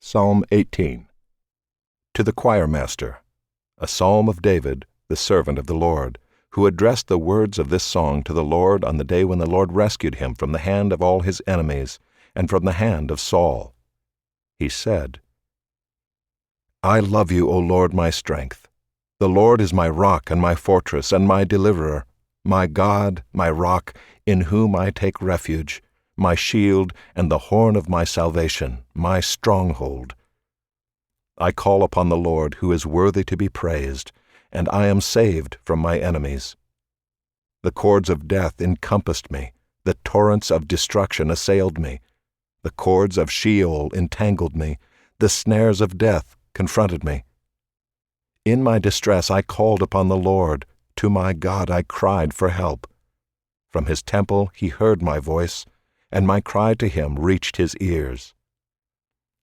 Psalm 18. To the choir master, a psalm of David, the servant of the Lord, who addressed the words of this song to the Lord on the day when the Lord rescued him from the hand of all his enemies and from the hand of Saul. He said, I love you, O Lord, my strength. The Lord is my rock and my fortress and my deliverer, my God, my rock, in whom I take refuge, my shield and the horn of my salvation, my stronghold. I call upon the Lord, who is worthy to be praised, and I am saved from my enemies. The cords of death encompassed me, the torrents of destruction assailed me, the cords of Sheol entangled me, the snares of death confronted me. In my distress I called upon the Lord, to my God I cried for help. From his temple he heard my voice, and my cry to him reached his ears.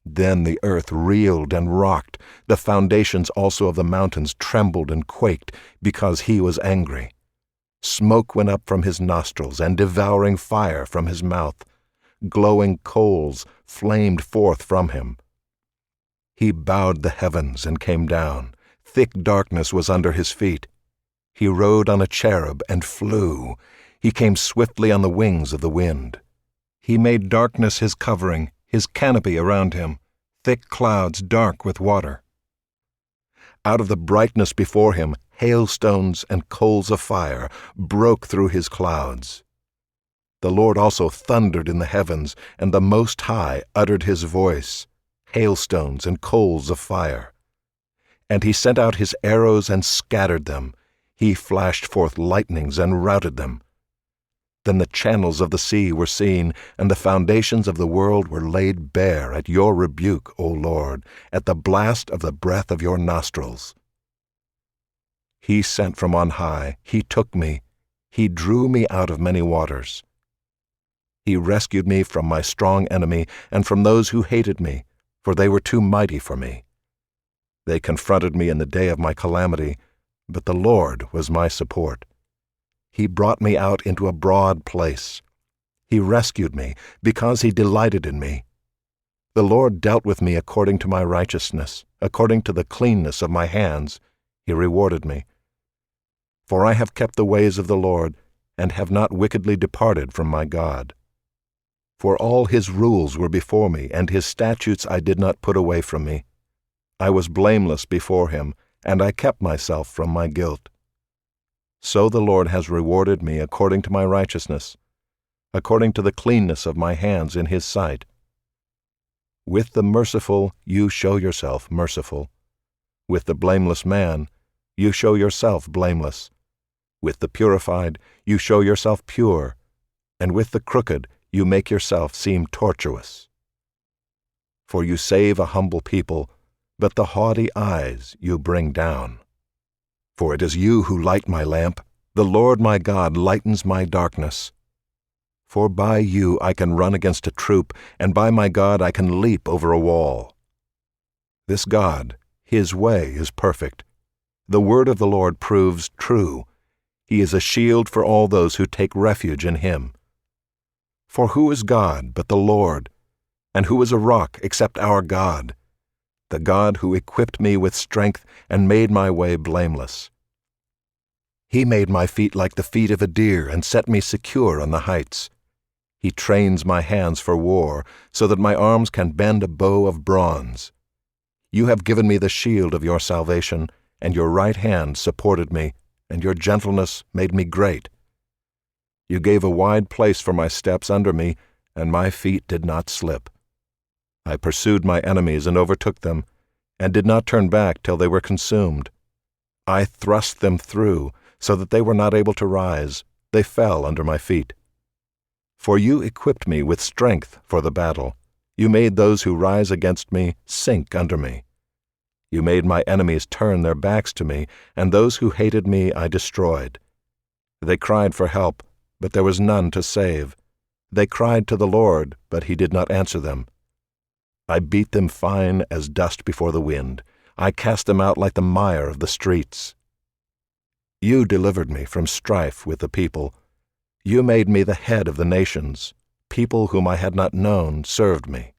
Then the earth reeled and rocked, the foundations also of the mountains trembled and quaked, because he was angry. Smoke went up from his nostrils, and devouring fire from his mouth. Glowing coals flamed forth from him. He bowed the heavens and came down. Thick darkness was under his feet. He rode on a cherub and flew. He came swiftly on the wings of the wind. He made darkness his covering, his canopy around him, thick clouds dark with water. Out of the brightness before him, hailstones and coals of fire broke through his clouds. The Lord also thundered in the heavens, and the Most High uttered his voice, hailstones and coals of fire. And he sent out his arrows and scattered them. He flashed forth lightnings and routed them. Then the channels of the sea were seen, and the foundations of the world were laid bare at your rebuke, O Lord, at the blast of the breath of your nostrils. He sent from on high, he took me, he drew me out of many waters. He rescued me from my strong enemy and from those who hated me, for they were too mighty for me. They confronted me in the day of my calamity, but the Lord was my support. He brought me out into a broad place. He rescued me because he delighted in me. The Lord dealt with me according to my righteousness, according to the cleanness of my hands. He rewarded me. For I have kept the ways of the Lord, and have not wickedly departed from my God. For all his rules were before me, and his statutes I did not put away from me. I was blameless before him, and I kept myself from my guilt. So the Lord has rewarded me according to my righteousness, according to the cleanness of my hands in his sight. With the merciful you show yourself merciful. With the blameless man you show yourself blameless. With the purified you show yourself pure, and with the crooked you make yourself seem tortuous. For you save a humble people, but the haughty eyes you bring down. For it is you who light my lamp. The Lord my God lightens my darkness. For by you I can run against a troop, and by my God I can leap over a wall. This God, his way is perfect. The word of the Lord proves true. He is a shield for all those who take refuge in him. For who is God but the Lord? And who is a rock except our God? The God who equipped me with strength and made my way blameless. He made my feet like the feet of a deer and set me secure on the heights. He trains my hands for war, so that my arms can bend a bow of bronze. You have given me the shield of your salvation, and your right hand supported me, and your gentleness made me great. You gave a wide place for my steps under me, and my feet did not slip. I pursued my enemies and overtook them, and did not turn back till they were consumed. I thrust them through, so that they were not able to rise. They fell under my feet. For you equipped me with strength for the battle. You made those who rise against me sink under me. You made my enemies turn their backs to me, and those who hated me I destroyed. They cried for help, but there was none to save. They cried to the Lord, but he did not answer them. I beat them fine as dust before the wind. I cast them out like the mire of the streets. You delivered me from strife with the people. You made me the head of the nations. People whom I had not known served me.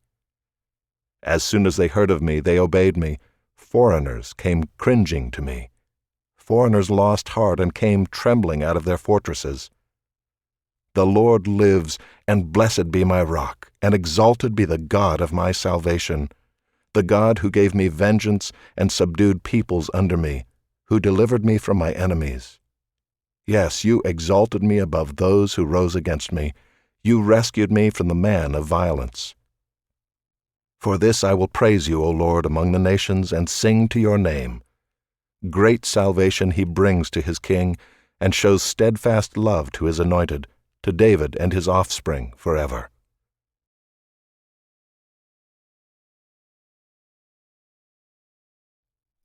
As soon as they heard of me, they obeyed me. Foreigners came cringing to me. Foreigners lost heart and came trembling out of their fortresses. The Lord lives, and blessed be my rock, and exalted be the God of my salvation, the God who gave me vengeance and subdued peoples under me, who delivered me from my enemies. Yes, you exalted me above those who rose against me. You rescued me from the man of violence. For this I will praise you, O Lord, among the nations, and sing to your name. Great salvation he brings to his king, and shows steadfast love to his anointed, to David and his offspring forever.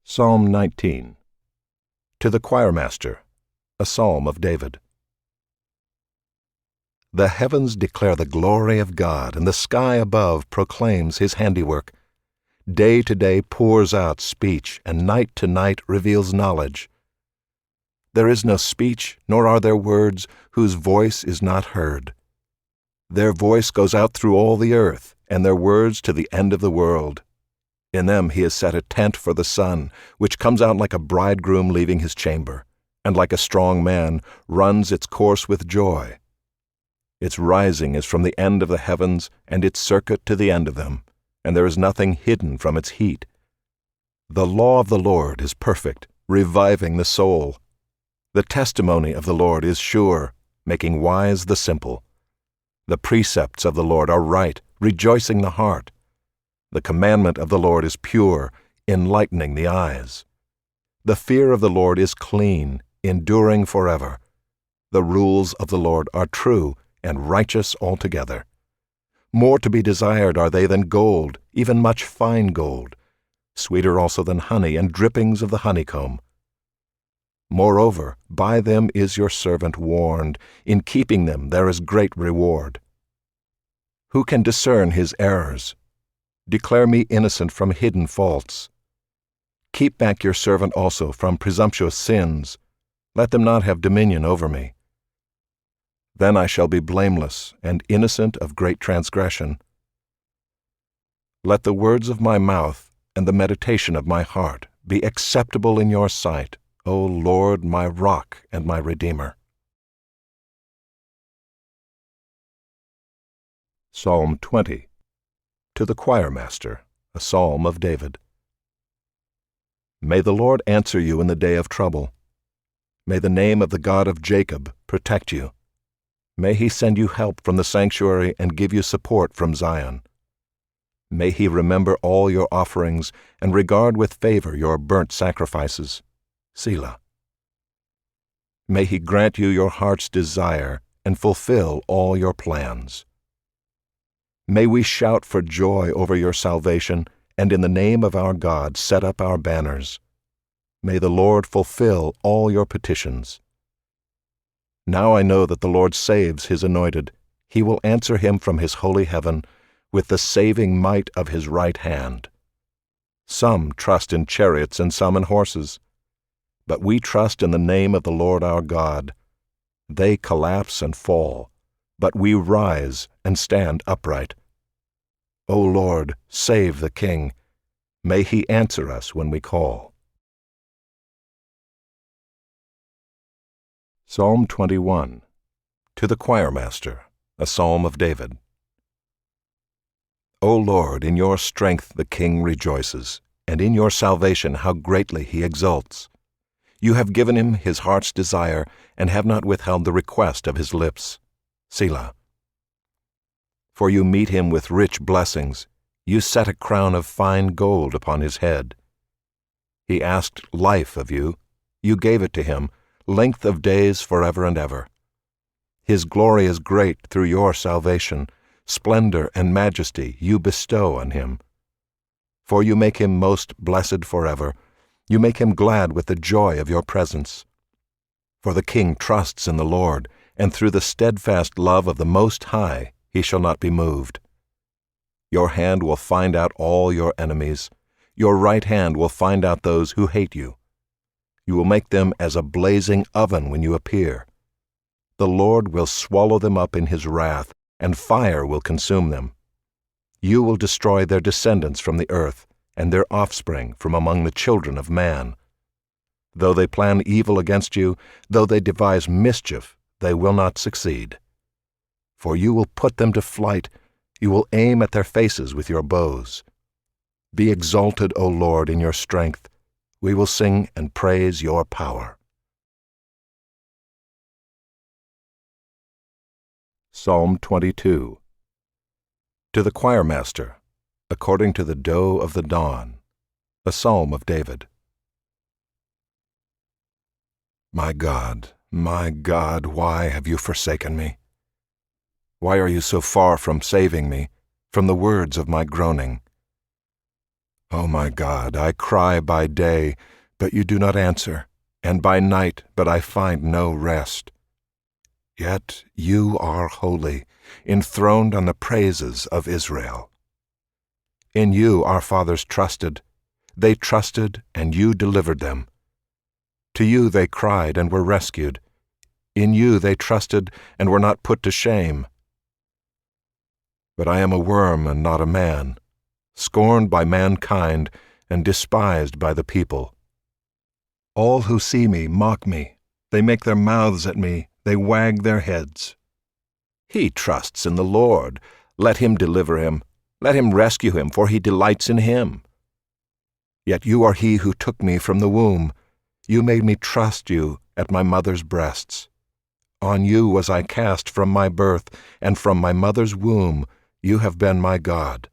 Psalm 19. To the choirmaster, a psalm of David. The heavens declare the glory of God, and the sky above proclaims his handiwork. Day to day pours out speech, and night to night reveals knowledge. There is no speech, nor are there words, whose voice is not heard. Their voice goes out through all the earth, and their words to the end of the world. In them he has set a tent for the sun, which comes out like a bridegroom leaving his chamber, and like a strong man runs its course with joy. Its rising is from the end of the heavens, and its circuit to the end of them, and there is nothing hidden from its heat. The law of the Lord is perfect, reviving the soul. The testimony of the Lord is sure, making wise the simple. The precepts of the Lord are right, rejoicing the heart. The commandment of the Lord is pure, enlightening the eyes. The fear of the Lord is clean, enduring forever. The rules of the Lord are true and righteous altogether. More to be desired are they than gold, even much fine gold, sweeter also than honey and drippings of the honeycomb. Moreover, by them is your servant warned. In keeping them there is great reward. Who can discern his errors? Declare me innocent from hidden faults. Keep back your servant also from presumptuous sins. Let them not have dominion over me. Then I shall be blameless and innocent of great transgression. Let the words of my mouth and the meditation of my heart be acceptable in your sight, O Lord, my rock and my redeemer. Psalm 20. To the choirmaster, a psalm of David. May the Lord answer you in the day of trouble. May the name of the God of Jacob protect you. May he send you help from the sanctuary and give you support from Zion. May he remember all your offerings and regard with favor your burnt sacrifices. Selah. May he grant you your heart's desire and fulfill all your plans. May we shout for joy over your salvation, and in the name of our God set up our banners. May the Lord fulfill all your petitions. Now I know that the Lord saves his anointed. He will answer him from his holy heaven with the saving might of his right hand. Some trust in chariots and some in horses, but we trust in the name of the Lord our God. They collapse and fall, but we rise and stand upright. O Lord, save the King. May he answer us when we call. Psalm 21. To the choirmaster, a psalm of David. O Lord, in your strength the King rejoices, and in your salvation how greatly he exults. You have given him his heart's desire, and have not withheld the request of his lips. Selah. For you meet him with rich blessings. You set a crown of fine gold upon his head. He asked life of you. You gave it to him, length of days forever and ever. His glory is great through your salvation. Splendor and majesty you bestow on him. For you make him most blessed forever. You make him glad with the joy of your presence. For the King trusts in the Lord, and through the steadfast love of the Most High he shall not be moved. Your hand will find out all your enemies. Your right hand will find out those who hate you. You will make them as a blazing oven when you appear. The Lord will swallow them up in his wrath, and fire will consume them. You will destroy their descendants from the earth, and their offspring from among the children of man. Though they plan evil against you, though they devise mischief, they will not succeed. For you will put them to flight, you will aim at their faces with your bows. Be exalted, O Lord, in your strength. We will sing and praise your power. Psalm 22. To the choirmaster, according to the doe of the dawn, a psalm of David. My God, why have you forsaken me? Why are you so far from saving me, from the words of my groaning? O my God, I cry by day, but you do not answer, and by night, but I find no rest. Yet you are holy, enthroned on the praises of Israel. In you our fathers trusted. They trusted, and you delivered them. To you they cried and were rescued. In you they trusted and were not put to shame. But I am a worm and not a man, scorned by mankind and despised by the people. All who see me mock me. They make their mouths at me. They wag their heads. He trusts in the Lord. Let him deliver him. Let him rescue him, for he delights in him. Yet you are he who took me from the womb. You made me trust you at my mother's breasts. On you was I cast from my birth, and from my mother's womb you have been my God.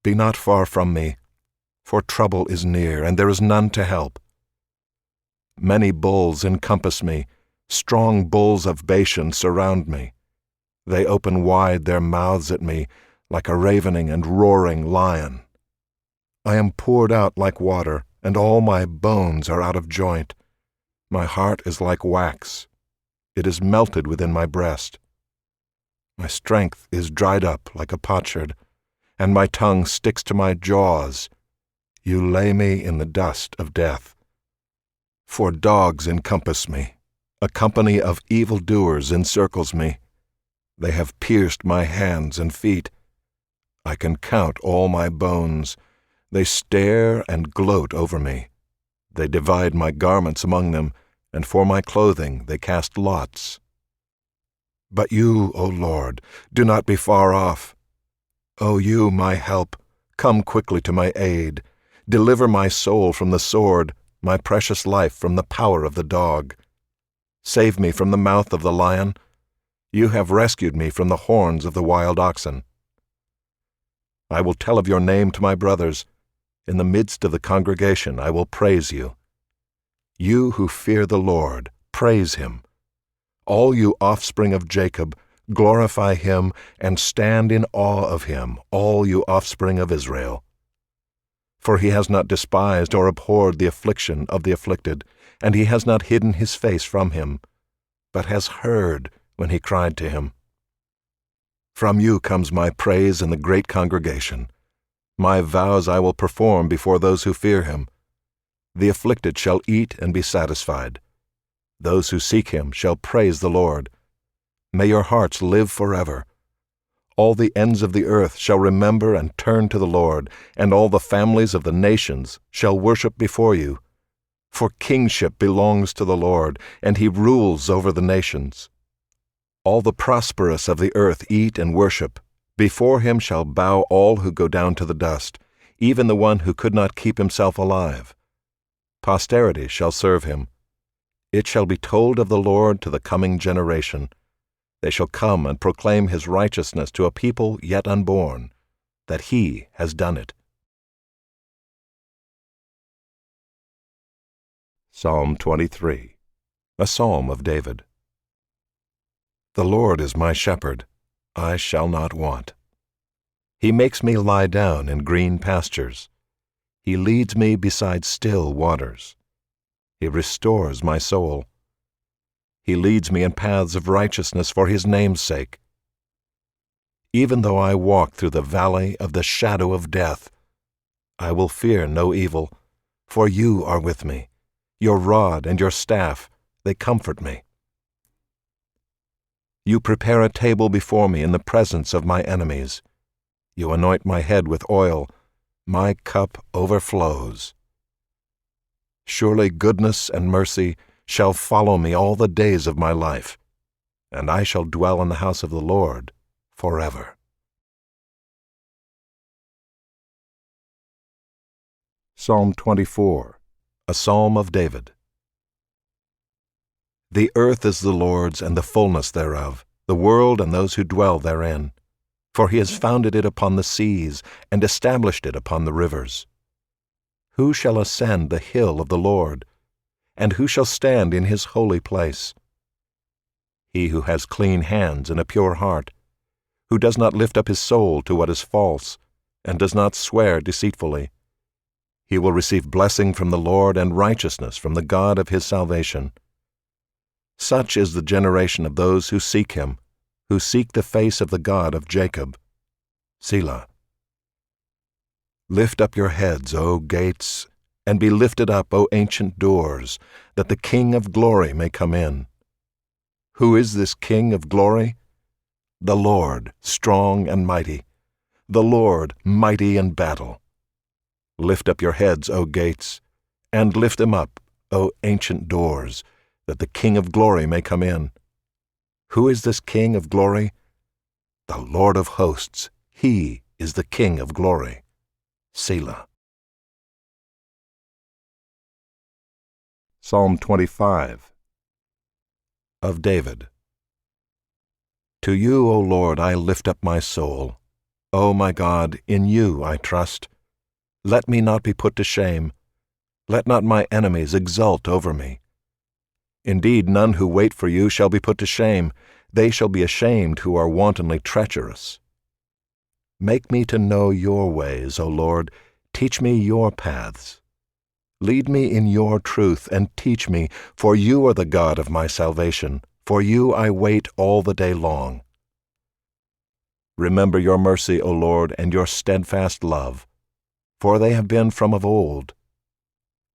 Be not far from me, for trouble is near, and there is none to help. Many bulls encompass me, strong bulls of Bashan surround me. They open wide their mouths at me, like a ravening and roaring lion. I am poured out like water, and all my bones are out of joint. My heart is like wax. It is melted within my breast. My strength is dried up like a potsherd, and my tongue sticks to my jaws. You lay me in the dust of death. For dogs encompass me. A company of evildoers encircles me. They have pierced my hands and feet. I can count all my bones. They stare and gloat over me. They divide my garments among them, and for my clothing they cast lots. But you, O Lord, do not be far off. O you, my help, come quickly to my aid. Deliver my soul from the sword, my precious life from the power of the dog. Save me from the mouth of the lion. You have rescued me from the horns of the wild oxen. I will tell of your name to my brothers. In the midst of the congregation I will praise you. You who fear the Lord, praise him. All you offspring of Jacob, glorify him and stand in awe of him, all you offspring of Israel. For he has not despised or abhorred the affliction of the afflicted, and he has not hidden his face from him, but has heard when he cried to him. From you comes my praise in the great congregation. My vows I will perform before those who fear him. The afflicted shall eat and be satisfied. Those who seek him shall praise the Lord. May your hearts live forever. All the ends of the earth shall remember and turn to the Lord, and all the families of the nations shall worship before you. For kingship belongs to the Lord, and he rules over the nations. All the prosperous of the earth eat and worship. Before him shall bow all who go down to the dust, even the one who could not keep himself alive. Posterity shall serve him. It shall be told of the Lord to the coming generation. They shall come and proclaim his righteousness to a people yet unborn, that he has done it. Psalm 23, a psalm of David. The Lord is my shepherd, I shall not want. He makes me lie down in green pastures. He leads me beside still waters. He restores my soul. He leads me in paths of righteousness for his name's sake. Even though I walk through the valley of the shadow of death, I will fear no evil, for you are with me. Your rod and your staff, they comfort me. You prepare a table before me in the presence of my enemies. You anoint my head with oil. My cup overflows. Surely goodness and mercy shall follow me all the days of my life, and I shall dwell in the house of the Lord forever. Psalm 24, a psalm of David. The earth is the Lord's and the fullness thereof, the world and those who dwell therein. For he has founded it upon the seas and established it upon the rivers. Who shall ascend the hill of the Lord? And who shall stand in his holy place? He who has clean hands and a pure heart, who does not lift up his soul to what is false, and does not swear deceitfully. He will receive blessing from the Lord and righteousness from the God of his salvation. Such is the generation of those who seek him, who seek the face of the God of Jacob. Selah. Lift up your heads, O gates, and be lifted up, O ancient doors, that the King of glory may come in. Who is this King of glory? The Lord, strong and mighty, the Lord, mighty in battle. Lift up your heads, O gates, and lift them up, O ancient doors, that the King of glory may come in. Who is this King of glory? The Lord of hosts. He is the King of glory. Selah. Psalm 25, of David. To you, O Lord, I lift up my soul. O my God, in you I trust. Let me not be put to shame. Let not my enemies exult over me. Indeed, none who wait for you shall be put to shame. They shall be ashamed who are wantonly treacherous. Make me to know your ways, O Lord. Teach me your paths. Lead me in your truth and teach me, for you are the God of my salvation. For you I wait all the day long. Remember your mercy, O Lord, and your steadfast love, for they have been from of old.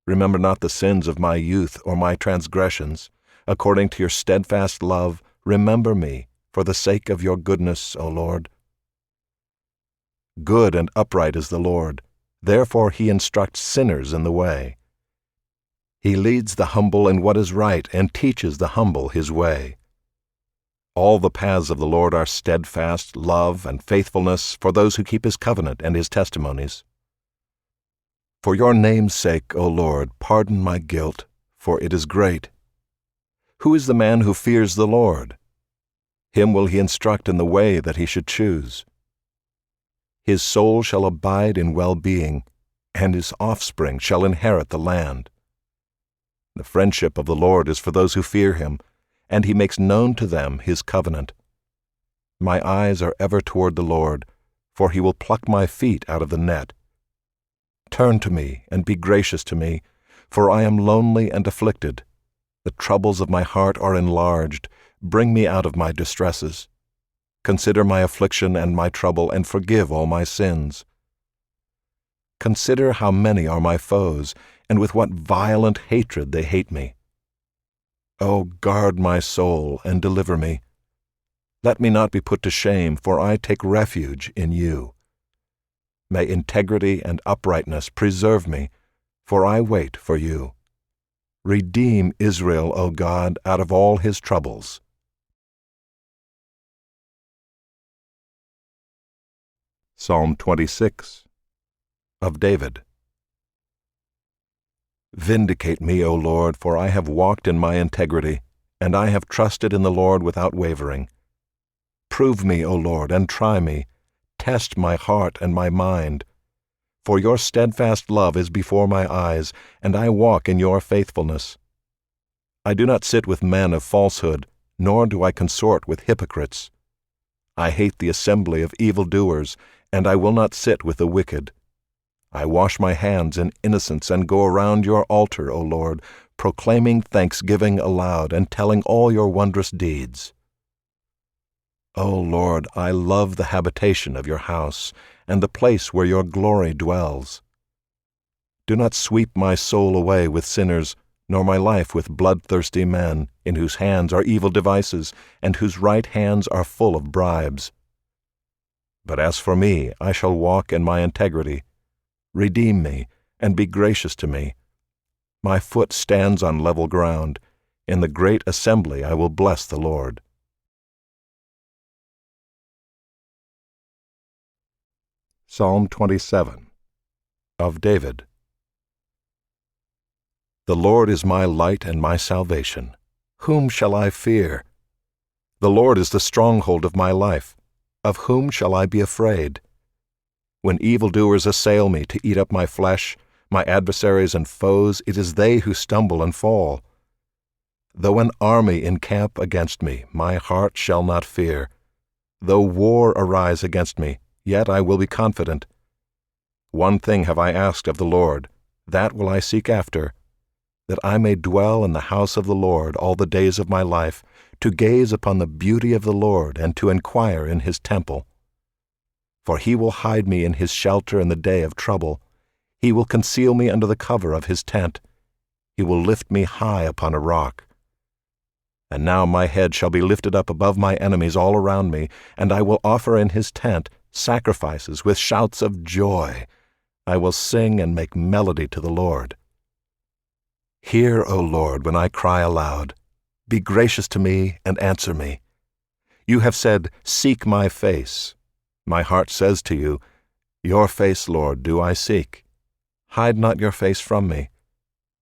Remember not the sins of my youth or my transgressions. According to your steadfast love, remember me, for the sake of your goodness, O Lord. Good and upright is the Lord, therefore he instructs sinners in the way. He leads the humble in what is right and teaches the humble his way. All the paths of the Lord are steadfast love and faithfulness for those who keep his covenant and his testimonies. For your name's sake, O Lord, pardon my guilt, for it is great. Who is the man who fears the Lord? Him will he instruct in the way that he should choose. His soul shall abide in well-being, and his offspring shall inherit the land. The friendship of the Lord is for those who fear him, and he makes known to them his covenant. My eyes are ever toward the Lord, for he will pluck my feet out of the net. Turn to me and be gracious to me, for I am lonely and afflicted. The troubles of my heart are enlarged. Bring me out of my distresses. Consider my affliction and my trouble, and forgive all my sins. Consider how many are my foes, and with what violent hatred they hate me. O guard my soul and deliver me. Let me not be put to shame, for I take refuge in you. May integrity and uprightness preserve me, for I wait for you. Redeem Israel, O God, out of all his troubles. Psalm 26, of David. Vindicate me, O Lord, for I have walked in my integrity, and I have trusted in the Lord without wavering. Prove me, O Lord, and try me. Test my heart and my mind. For your steadfast love is before my eyes, and I walk in your faithfulness. I do not sit with men of falsehood, nor do I consort with hypocrites. I hate the assembly of evildoers, and I will not sit with the wicked. I wash my hands in innocence and go around your altar, O Lord, proclaiming thanksgiving aloud and telling all your wondrous deeds. O Lord, I love the habitation of your house and the place where your glory dwells. Do not sweep my soul away with sinners, nor my life with bloodthirsty men, in whose hands are evil devices, and whose right hands are full of bribes. But as for me, I shall walk in my integrity. Redeem me, and be gracious to me. My foot stands on level ground. In the great assembly I will bless the Lord. Psalm 27 of David. The Lord is my light and my salvation. Whom shall I fear? The Lord is the stronghold of my life. Of whom shall I be afraid? When evildoers assail me to eat up my flesh, my adversaries and foes, it is they who stumble and fall. Though an army encamp against me, my heart shall not fear. Though war arise against me, yet I will be confident. One thing have I asked of the Lord, that will I seek after, that I may dwell in the house of the Lord all the days of my life, to gaze upon the beauty of the Lord and to inquire in his temple. For he will hide me in his shelter in the day of trouble. He will conceal me under the cover of his tent. He will lift me high upon a rock. And now my head shall be lifted up above my enemies all around me, and I will offer in his tent sacrifices with shouts of joy. I will sing and make melody to the Lord. Hear, O Lord, when I cry aloud. Be gracious to me and answer me. You have said, Seek my face. My heart says to you, Your face, Lord, do I seek. Hide not your face from me.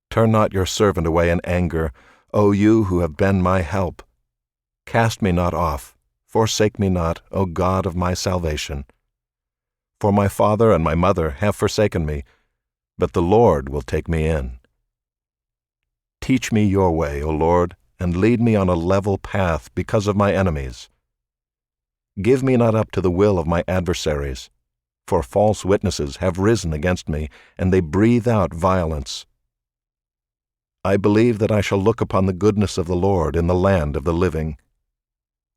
Turn not your servant away in anger, O you who have been my help. Cast me not off, forsake me not, O God of my salvation. For my father and my mother have forsaken me, but the Lord will take me in. Teach me your way, O Lord, and lead me on a level path because of my enemies. Give me not up to the will of my adversaries, for false witnesses have risen against me, and they breathe out violence. I believe that I shall look upon the goodness of the Lord in the land of the living.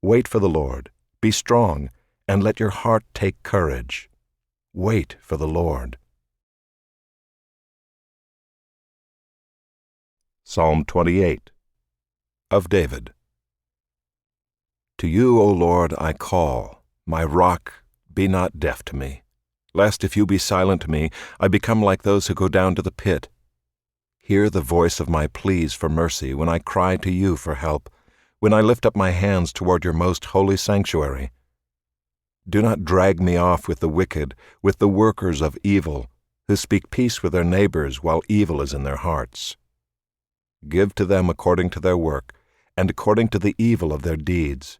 Wait for the Lord, be strong, and let your heart take courage. Wait for the Lord. Psalm 28 of David. To you, O Lord, I call, my rock, be not deaf to me, lest if you be silent to me, I become like those who go down to the pit. Hear the voice of my pleas for mercy when I cry to you for help, when I lift up my hands toward your most holy sanctuary. Do not drag me off with the wicked, with the workers of evil, who speak peace with their neighbors while evil is in their hearts. Give to them according to their work, and according to the evil of their deeds.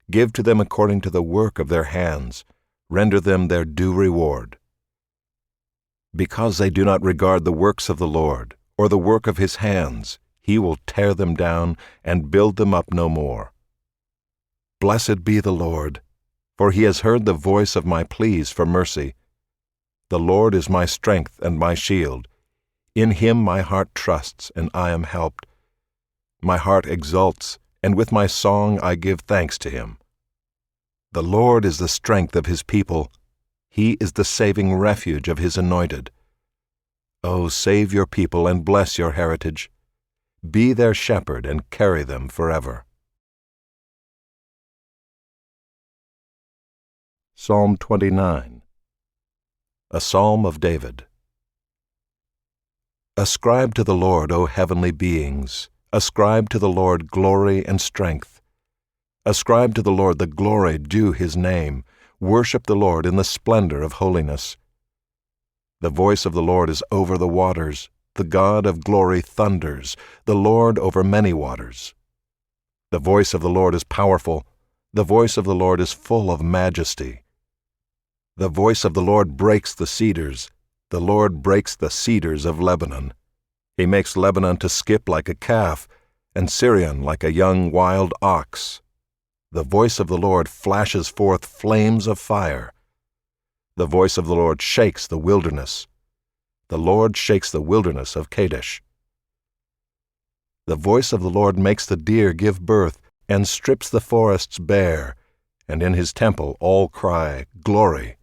Give to them according to the work of their hands. Render them their due reward. Because they do not regard the works of the Lord, or the work of his hands, he will tear them down and build them up no more. Blessed be the Lord, for he has heard the voice of my pleas for mercy. The Lord is my strength and my shield. In him my heart trusts, and I am helped. My heart exults, and with my song I give thanks to him. The Lord is the strength of his people. He is the saving refuge of his anointed. O save your people and bless your heritage. Be their shepherd and carry them forever. Psalm 29, a psalm of David. Ascribe to the Lord, O heavenly beings. Ascribe to the Lord glory and strength. Ascribe to the Lord the glory due his name. Worship the Lord in the splendor of holiness. The voice of the Lord is over the waters. The God of glory thunders, the Lord over many waters. The voice of the Lord is powerful. The voice of the Lord is full of majesty. The voice of the Lord breaks the cedars. The Lord breaks the cedars of Lebanon. He makes Lebanon to skip like a calf, and Syrian like a young wild ox. The voice of the Lord flashes forth flames of fire. The voice of the Lord shakes the wilderness. The Lord shakes the wilderness of Kadesh. The voice of the Lord makes the deer give birth, and strips the forests bare, and in his temple all cry, Glory!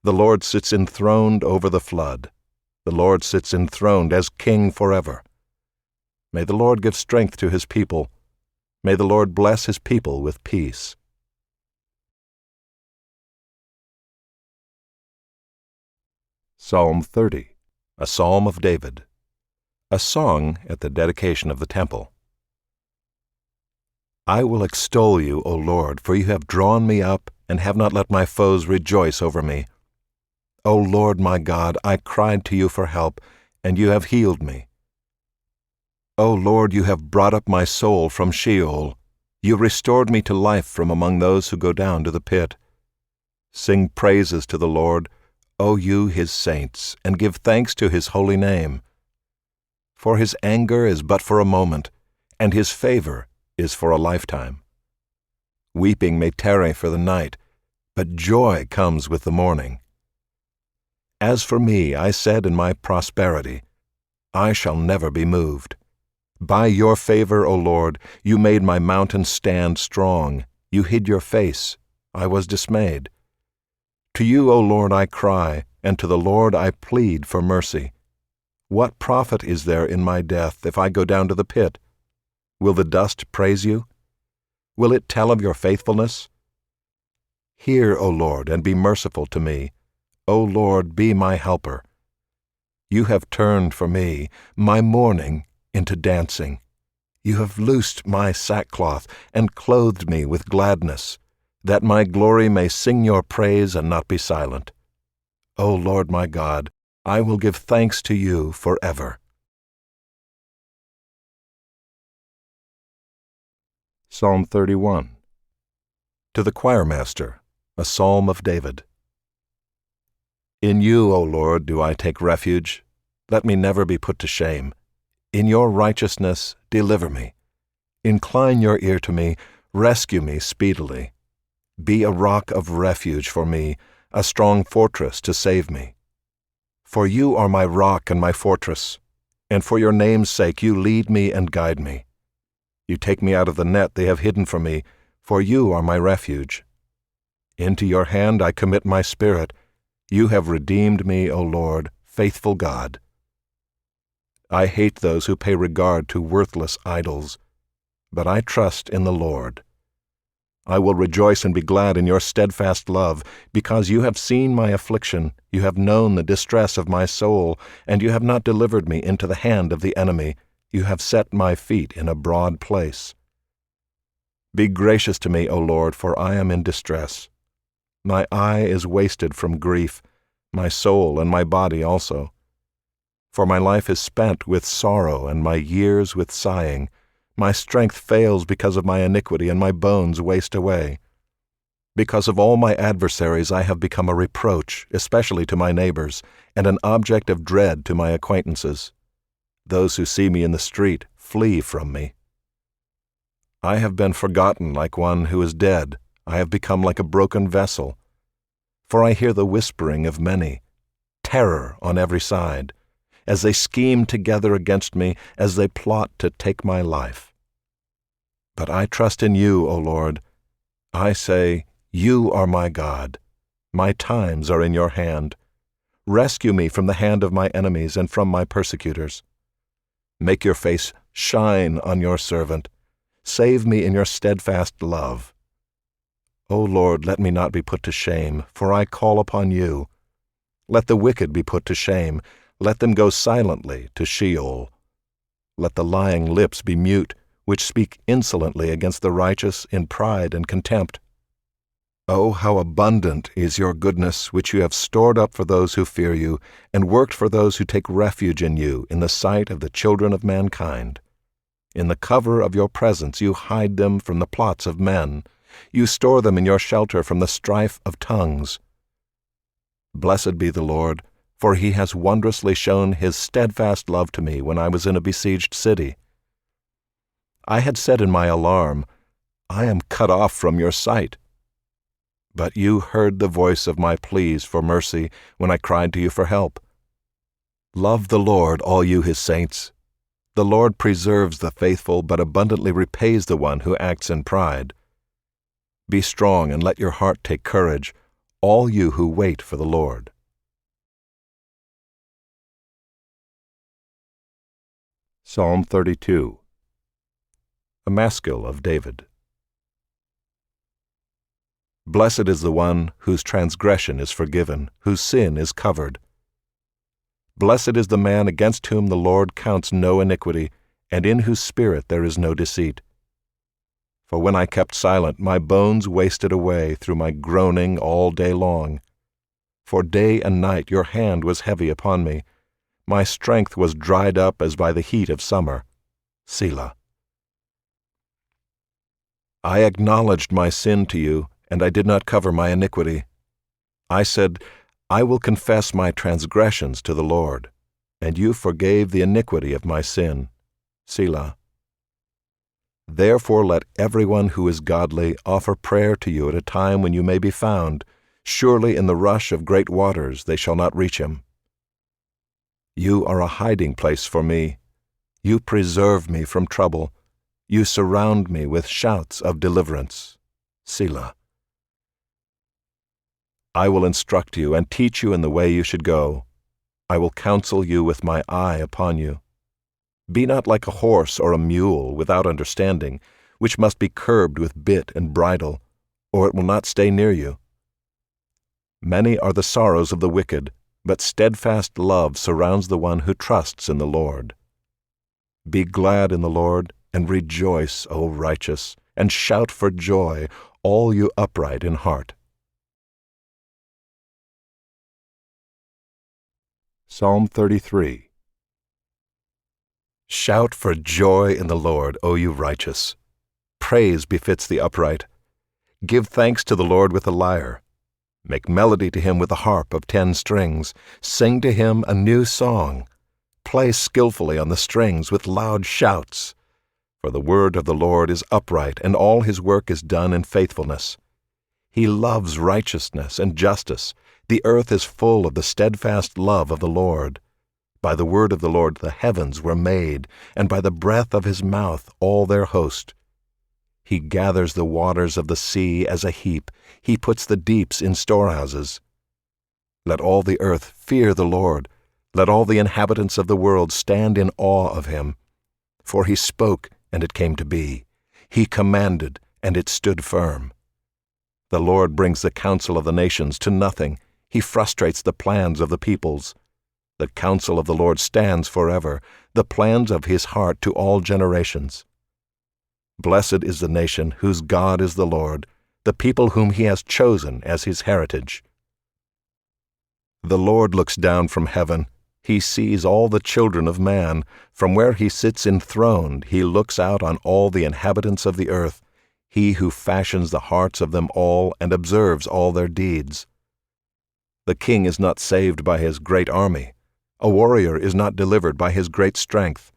The Lord sits enthroned over the flood. The Lord sits enthroned as King forever. May the Lord give strength to his people. May the Lord bless his people with peace. Psalm 30, a psalm of David, a song at the dedication of the temple. I will extol you, O Lord, for you have drawn me up and have not let my foes rejoice over me. O Lord my God, I cried to you for help, and you have healed me. O Lord, you have brought up my soul from Sheol. You restored me to life from among those who go down to the pit. Sing praises to the Lord, O you his saints, and give thanks to his holy name. For his anger is but for a moment, and his favor is for a lifetime. Weeping may tarry for the night, but joy comes with the morning. As for me, I said in my prosperity, I shall never be moved. By your favor, O Lord, you made my mountain stand strong. You hid your face. I was dismayed. To you, O Lord, I cry, and to the Lord I plead for mercy. What profit is there in my death if I go down to the pit? Will the dust praise you? Will it tell of your faithfulness? Hear, O Lord, and be merciful to me. O Lord, be my helper. You have turned for me my mourning into dancing. You have loosed my sackcloth and clothed me with gladness, that my glory may sing your praise and not be silent. O Lord my God, I will give thanks to you forever. Psalm 31. To the choirmaster, a psalm of David. In you, O Lord, do I take refuge. Let me never be put to shame. In your righteousness, deliver me. Incline your ear to me, rescue me speedily. Be a rock of refuge for me, a strong fortress to save me. For you are my rock and my fortress, and for your name's sake you lead me and guide me. You take me out of the net they have hidden for me, for you are my refuge. Into your hand I commit my spirit. You have redeemed me, O Lord, faithful God. I hate those who pay regard to worthless idols, but I trust in the Lord. I will rejoice and be glad in your steadfast love, because you have seen my affliction, you have known the distress of my soul, and you have not delivered me into the hand of the enemy. You have set my feet in a broad place. Be gracious to me, O Lord, for I am in distress. My eye is wasted from grief, my soul and my body also. For my life is spent with sorrow and my years with sighing. My strength fails because of my iniquity, and my bones waste away. Because of all my adversaries I have become a reproach, especially to my neighbors, and an object of dread to my acquaintances. Those who see me in the street flee from me. I have been forgotten like one who is dead. I have become like a broken vessel. For I hear the whispering of many, terror on every side, as they scheme together against me, as they plot to take my life. But I trust in you, O Lord. I say, you are my God. My times are in your hand. Rescue me from the hand of my enemies and from my persecutors. Make your face shine on your servant. Save me in your steadfast love. O Lord, let me not be put to shame, for I call upon you. Let the wicked be put to shame. Let them go silently to Sheol. Let the lying lips be mute, which speak insolently against the righteous in pride and contempt. Oh, how abundant is your goodness, which you have stored up for those who fear you, and worked for those who take refuge in you in the sight of the children of mankind. In the cover of your presence you hide them from the plots of men. You store them in your shelter from the strife of tongues. Blessed be the Lord, for he has wondrously shown his steadfast love to me when I was in a besieged city. I had said in my alarm, I am cut off from your sight. But you heard the voice of my pleas for mercy when I cried to you for help. Love the Lord, all you his saints. The Lord preserves the faithful, but abundantly repays the one who acts in pride. Be strong and let your heart take courage, all you who wait for the Lord. Psalm 32. A Maskil of David. Blessed is the one whose transgression is forgiven, whose sin is covered. Blessed is the man against whom the Lord counts no iniquity, and in whose spirit there is no deceit. For when I kept silent, my bones wasted away through my groaning all day long. For day and night your hand was heavy upon me. My strength was dried up as by the heat of summer. Selah. I acknowledged my sin to you, and I did not cover my iniquity. I said, I will confess my transgressions to the Lord, and you forgave the iniquity of my sin. Selah. Therefore let everyone who is godly offer prayer to you at a time when you may be found. Surely in the rush of great waters they shall not reach him. You are a hiding place for me. You preserve me from trouble. You surround me with shouts of deliverance. Selah. I will instruct you and teach you in the way you should go. I will counsel you with my eye upon you. Be not like a horse or a mule without understanding, which must be curbed with bit and bridle, or it will not stay near you. Many are the sorrows of the wicked, but steadfast love surrounds the one who trusts in the Lord. Be glad in the Lord, and rejoice, O righteous, and shout for joy, all you upright in heart. Psalm 33. Shout for joy in the Lord, O you righteous. Praise befits the upright. Give thanks to the Lord with a lyre. Make melody to him with a harp of 10 strings. Sing to him a new song. Play skillfully on the strings with loud shouts. For the word of the Lord is upright, and all his work is done in faithfulness. He loves righteousness and justice. The earth is full of the steadfast love of the Lord. By the word of the Lord the heavens were made, and by the breath of his mouth all their host. He gathers the waters of the sea as a heap. He puts the deeps in storehouses. Let all the earth fear the Lord. Let all the inhabitants of the world stand in awe of him. For he spoke, and it came to be. He commanded, and it stood firm. The Lord brings the counsel of the nations to nothing. He frustrates the plans of the peoples. The counsel of the Lord stands forever, the plans of his heart to all generations. Blessed is the nation whose God is the Lord, the people whom he has chosen as his heritage. The Lord looks down from heaven. He sees all the children of man. From where he sits enthroned, he looks out on all the inhabitants of the earth, he who fashions the hearts of them all and observes all their deeds. The king is not saved by his great army. A warrior is not delivered by his great strength.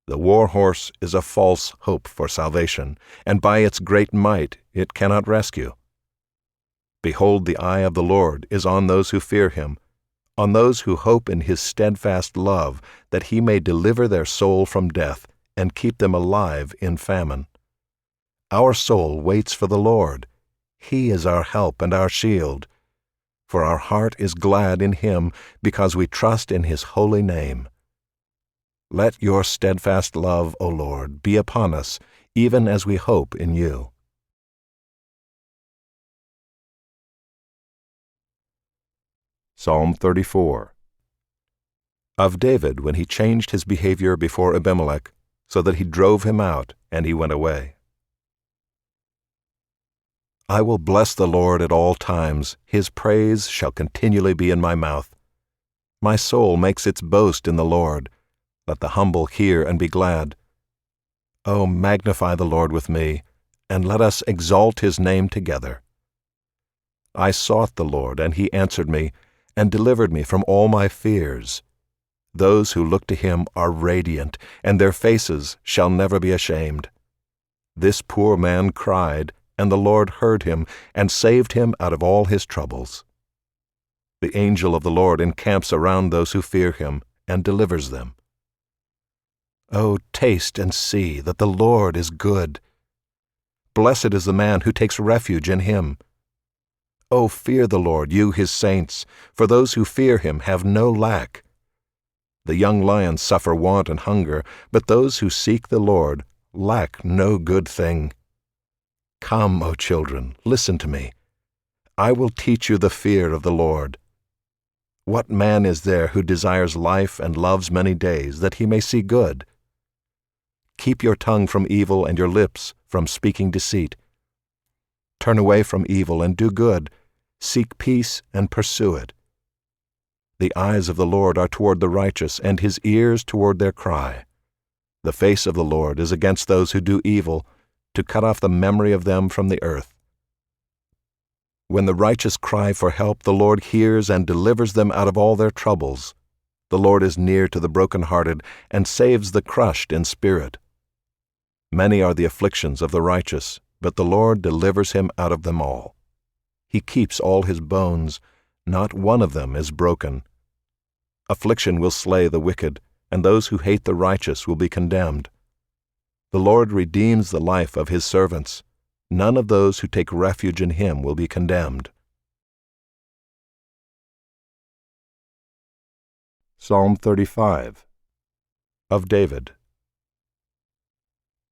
The war horse is a false hope for salvation, and by its great might it cannot rescue. Behold, the eye of the Lord is on those who fear him, on those who hope in his steadfast love, that he may deliver their soul from death and keep them alive in famine. Our soul waits for the Lord. He is our help and our shield. For our heart is glad in him, because we trust in his holy name. Let your steadfast love, O Lord, be upon us, even as we hope in you. Psalm 34. Of David when he changed his behavior before Abimelech, so that he drove him out, and he went away. I will bless the Lord at all times. His praise shall continually be in my mouth. My soul makes its boast in the Lord. Let the humble hear and be glad. O magnify the Lord with me, and let us exalt his name together. I sought the Lord, and he answered me, and delivered me from all my fears. Those who look to him are radiant, and their faces shall never be ashamed. This poor man cried, and the Lord heard him, and saved him out of all his troubles. The angel of the Lord encamps around those who fear him, and delivers them. Oh, taste and see that the Lord is good. Blessed is the man who takes refuge in him. Oh, fear the Lord, you his saints, for those who fear him have no lack. The young lions suffer want and hunger, but those who seek the Lord lack no good thing. Come, O children, listen to me. I will teach you the fear of the Lord. What man is there who desires life and loves many days, that he may see good? Keep your tongue from evil and your lips from speaking deceit. Turn away from evil and do good. Seek peace and pursue it. The eyes of the Lord are toward the righteous, and his ears toward their cry. The face of the Lord is against those who do evil, to cut off the memory of them from the earth. When the righteous cry for help, the Lord hears and delivers them out of all their troubles. The Lord is near to the brokenhearted and saves the crushed in spirit. Many are the afflictions of the righteous, but the Lord delivers him out of them all. He keeps all his bones, not one of them is broken. Affliction will slay the wicked, and those who hate the righteous will be condemned. The Lord redeems the life of his servants. None of those who take refuge in him will be condemned. Psalm 35 of David.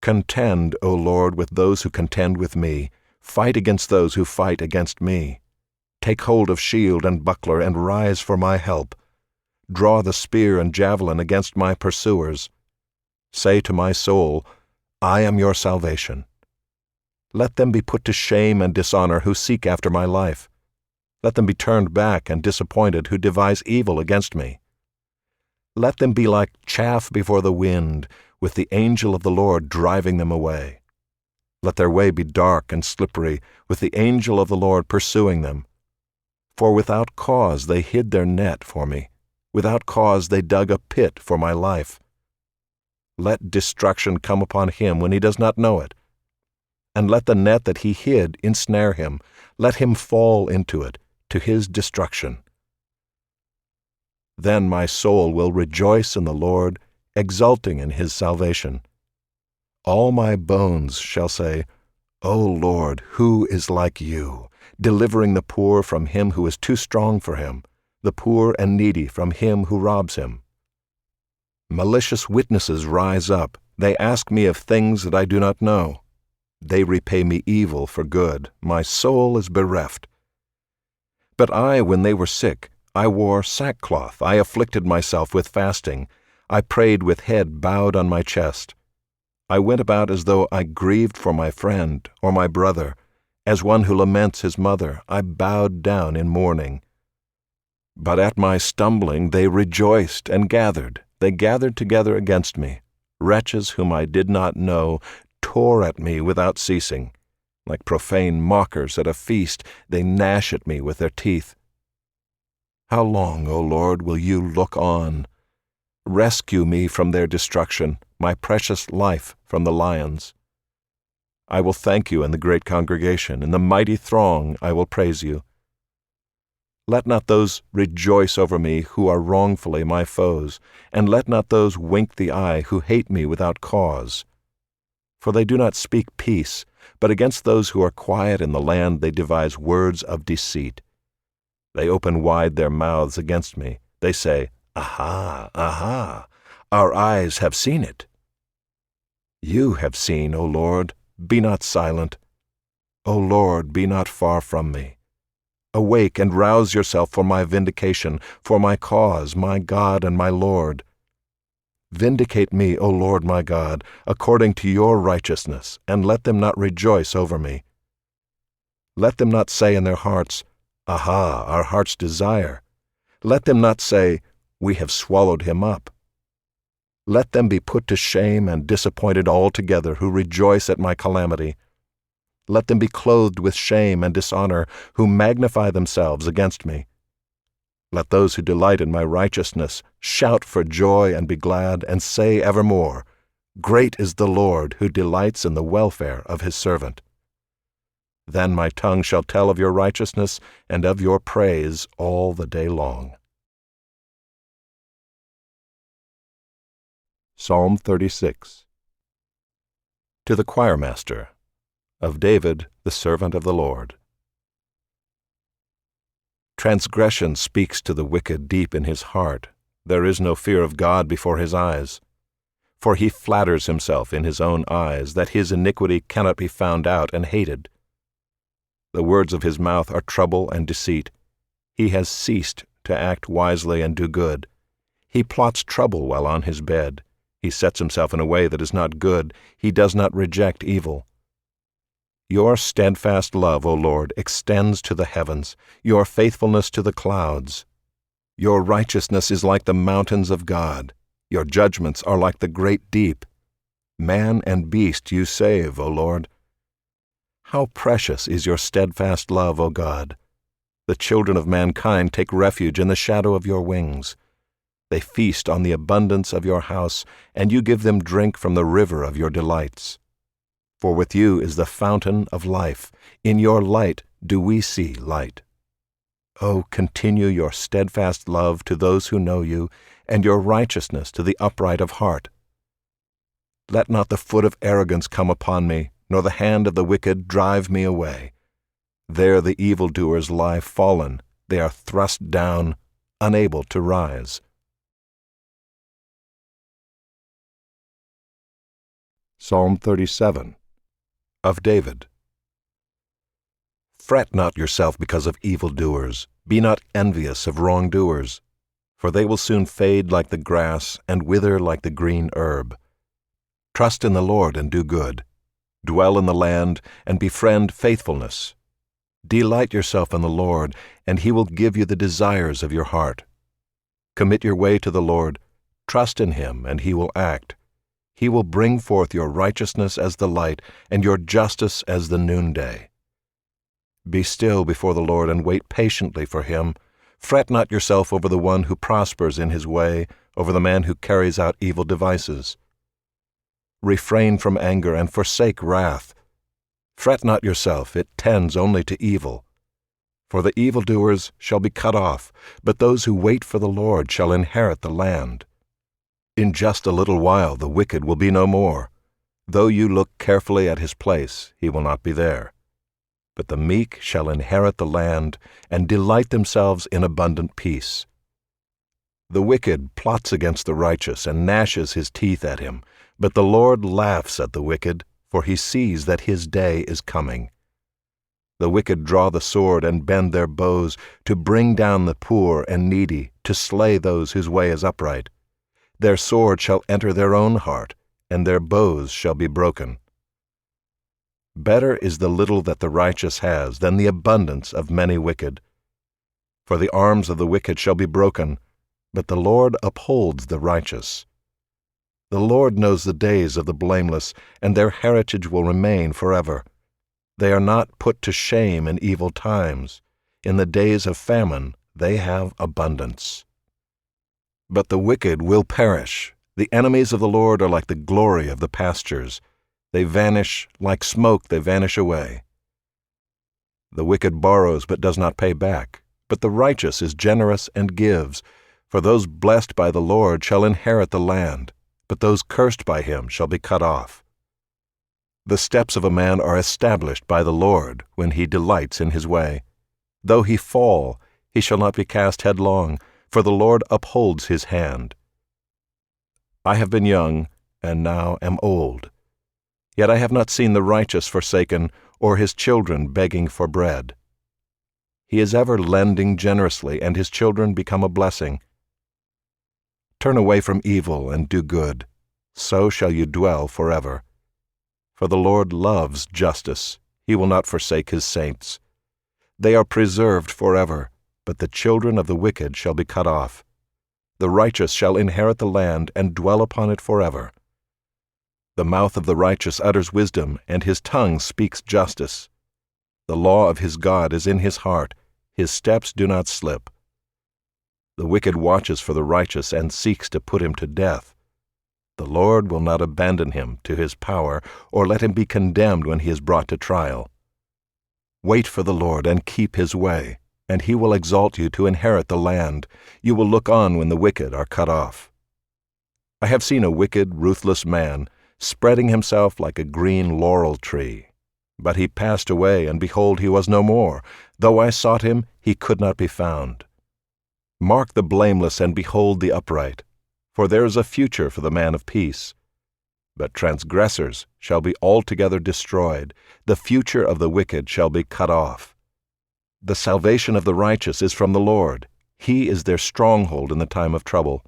Contend, O Lord, with those who contend with me. Fight against those who fight against me. Take hold of shield and buckler, and rise for my help. Draw the spear and javelin against my pursuers. Say to my soul, I am your salvation. Let them be put to shame and dishonor who seek after my life. Let them be turned back and disappointed who devise evil against me. Let them be like chaff before the wind, with the angel of the Lord driving them away. Let their way be dark and slippery, with the angel of the Lord pursuing them. For without cause they hid their net for me. Without cause they dug a pit for my life. Let destruction come upon him when he does not know it. And let the net that he hid ensnare him. Let him fall into it, to his destruction. Then my soul will rejoice in the Lord, exulting in his salvation. All my bones shall say, O Lord, who is like you, delivering the poor from him who is too strong for him, the poor and needy from him who robs him. Malicious witnesses rise up. They ask me of things that I do not know. They repay me evil for good. My soul is bereft. But I, when they were sick, I wore sackcloth. I afflicted myself with fasting. I prayed with head bowed on my chest. I went about as though I grieved for my friend or my brother. As one who laments his mother, I bowed down in mourning. But at my stumbling they rejoiced and gathered. They gathered together against me. Wretches whom I did not know tore at me without ceasing. Like profane mockers at a feast, they gnash at me with their teeth. How long, O Lord, will you look on? Rescue me from their destruction, my precious life from the lions. I will thank you in the great congregation. In the mighty throng I will praise you. Let not those rejoice over me who are wrongfully my foes, and let not those wink the eye who hate me without cause. For they do not speak peace, but against those who are quiet in the land they devise words of deceit. They open wide their mouths against me. They say, Aha, aha, our eyes have seen it. You have seen, O Lord, be not silent. O Lord, be not far from me. Awake and rouse yourself for my vindication, for my cause, my God and my Lord. Vindicate me, O Lord my God, according to your righteousness, and let them not rejoice over me. Let them not say in their hearts, Aha, our heart's desire. Let them not say, We have swallowed him up. Let them be put to shame and disappointed altogether who rejoice at my calamity. Let them be clothed with shame and dishonor who magnify themselves against me. Let those who delight in my righteousness shout for joy and be glad, and say evermore, Great is the Lord who delights in the welfare of his servant. Then my tongue shall tell of your righteousness and of your praise all the day long. Psalm 36. To the choirmaster, of David, the servant of the Lord. Transgression speaks to the wicked deep in his heart. There is no fear of God before his eyes. For he flatters himself in his own eyes that his iniquity cannot be found out and hated. The words of his mouth are trouble and deceit. He has ceased to act wisely and do good. He plots trouble while on his bed. He sets himself in a way that is not good. He does not reject evil. Your steadfast love, O Lord, extends to the heavens, your faithfulness to the clouds. Your righteousness is like the mountains of God. Your judgments are like the great deep. Man and beast you save, O Lord. How precious is your steadfast love, O God! The children of mankind take refuge in the shadow of your wings. They feast on the abundance of your house, and you give them drink from the river of your delights. For with you is the fountain of life. In your light do we see light. Oh, continue your steadfast love to those who know you, and your righteousness to the upright of heart. Let not the foot of arrogance come upon me, nor the hand of the wicked drive me away. There the evildoers lie fallen, they are thrust down, unable to rise. Psalm 37 of David. Fret not yourself because of evildoers, be not envious of wrongdoers, for they will soon fade like the grass and wither like the green herb. Trust in the Lord and do good. Dwell in the land and befriend faithfulness. Delight yourself in the Lord, and he will give you the desires of your heart. Commit your way to the Lord. Trust in him, and he will act. He will bring forth your righteousness as the light, and your justice as the noonday. Be still before the Lord and wait patiently for him. Fret not yourself over the one who prospers in his way, over the man who carries out evil devices. Refrain from anger and forsake wrath. Fret not yourself, it tends only to evil. For the evildoers shall be cut off, but those who wait for the Lord shall inherit the land. In just a little while the wicked will be no more. Though you look carefully at his place, he will not be there. But the meek shall inherit the land, and delight themselves in abundant peace. The wicked plots against the righteous, and gnashes his teeth at him. But the Lord laughs at the wicked, for he sees that his day is coming. The wicked draw the sword and bend their bows, to bring down the poor and needy, to slay those whose way is upright. Their sword shall enter their own heart, and their bows shall be broken. Better is the little that the righteous has than the abundance of many wicked. For the arms of the wicked shall be broken, but the Lord upholds the righteous. The Lord knows the days of the blameless, and their heritage will remain forever. They are not put to shame in evil times. In the days of famine they have abundance. But the wicked will perish. The enemies of the Lord are like the glory of the pastures. They vanish, like smoke they vanish away. The wicked borrows but does not pay back, but the righteous is generous and gives. For those blessed by the Lord shall inherit the land, but those cursed by him shall be cut off. The steps of a man are established by the Lord when he delights in his way. Though he fall, he shall not be cast headlong, for the Lord upholds his hand. I have been young, and now am old. Yet I have not seen the righteous forsaken, or his children begging for bread. He is ever lending generously, and his children become a blessing. Turn away from evil and do good, so shall you dwell forever. For the Lord loves justice, he will not forsake his saints. They are preserved forever, but the children of the wicked shall be cut off. The righteous shall inherit the land and dwell upon it forever. The mouth of the righteous utters wisdom, and his tongue speaks justice. The law of his God is in his heart, his steps do not slip. The wicked watches for the righteous and seeks to put him to death. The Lord will not abandon him to his power, or let him be condemned when he is brought to trial. Wait for the Lord and keep his way, and he will exalt you to inherit the land. You will look on when the wicked are cut off. I have seen a wicked, ruthless man, spreading himself like a green laurel tree. But he passed away, and behold, he was no more. Though I sought him, he could not be found. Mark the blameless and behold the upright, for there is a future for the man of peace. But transgressors shall be altogether destroyed, the future of the wicked shall be cut off. The salvation of the righteous is from the Lord. He is their stronghold in the time of trouble.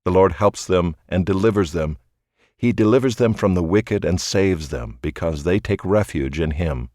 The Lord helps them and delivers them. He delivers them from the wicked and saves them, because they take refuge in Him.